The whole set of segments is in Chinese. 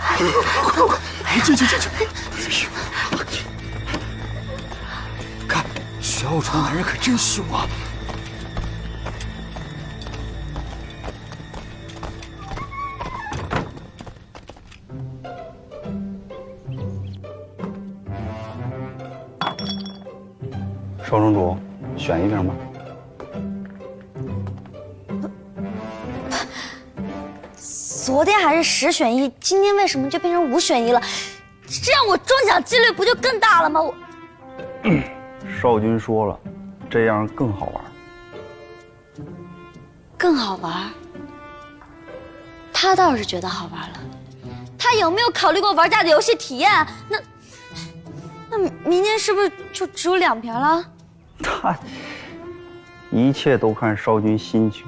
快快，进！看，玄武城男人可真凶啊！少城主，选一瓶吧。昨天还是10选1，今天为什么就变成5选1了？这样我中奖几率不就更大了吗？少君说了，这样更好玩。更好玩？他倒是觉得好玩了。他有没有考虑过玩家的游戏体验？那明天是不是就只有2瓶了？他一切都看少君心情。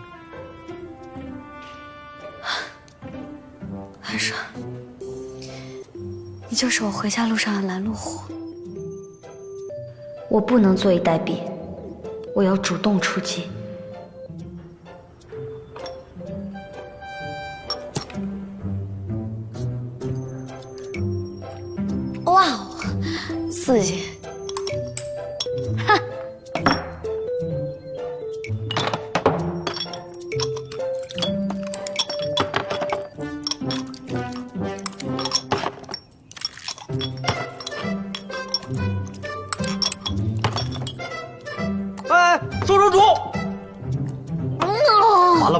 韩爽，你就是我回家路上的拦路虎。我不能坐以待毙，我要主动出击。哇哦，刺激！哈。哎，少城主！完了！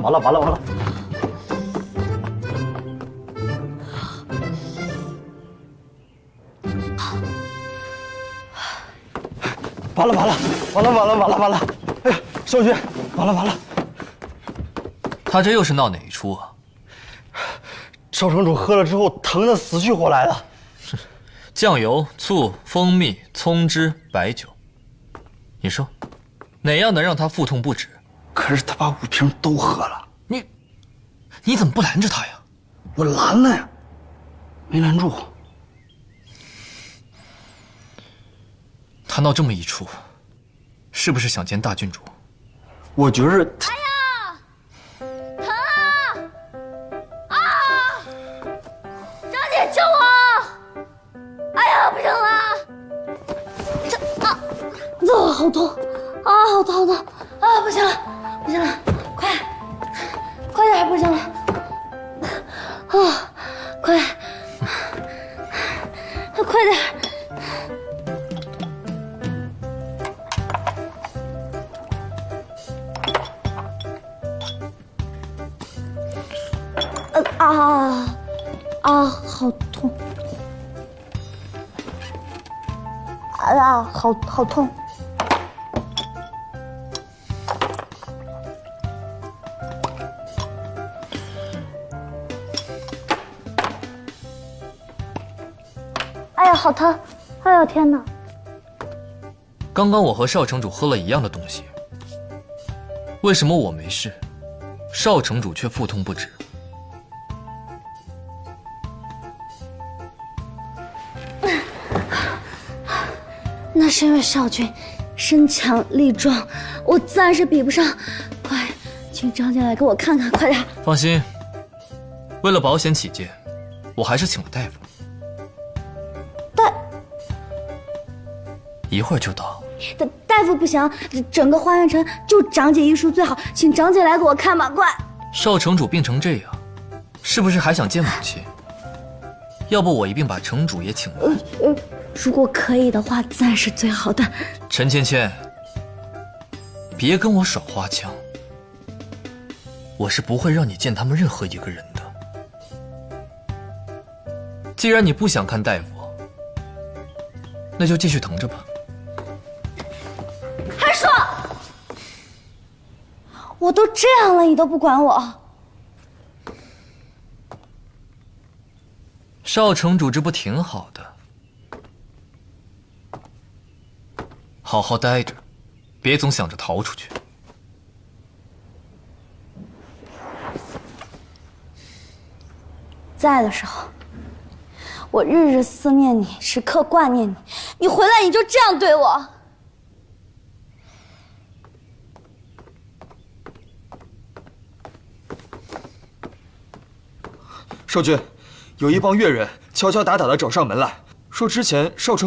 完了！哎呀，少君，完了！他这又是闹哪一出啊？少城主喝了之后疼得死去活来的。酱油、醋、蜂蜜、葱汁、白酒，你说，哪样能让他腹痛不止？可是他把5瓶都喝了。你怎么不拦着他呀？我拦了呀，没拦住。他闹这么一出，是不是想见大郡主？我觉着他。疼啊！张姐救我！哎呀，不行了！这好痛啊，好疼啊！不行了，快点，不行了！快点！好痛！好痛！哎呀，好疼！哎呦天哪！刚刚我和少城主喝了一样的东西，为什么我没事，少城主却腹痛不止？那是因为少君身强力壮，我自然是比不上。快，请张姐来给我看看，快点！放心，为了保险起见，我还是请了大夫。一会儿就到。大夫不行，整个花园城就长姐医术最好，请长姐来给我看吧，快！少城主病成这样，是不是还想见母亲？要不我一并把城主也请来。如果可以的话，自然是最好的。陈芊芊，别跟我耍花枪，我是不会让你见他们任何一个人的。既然你不想看大夫，那就继续疼着吧。韩爽，我都这样了，你都不管我。少城主这不挺好的？好好待着，别总想着逃出去。在的时候，我日日思念你，时刻挂念你。你回来你就这样对我？少君，有一帮越人敲敲打打的找上门来，说之前少城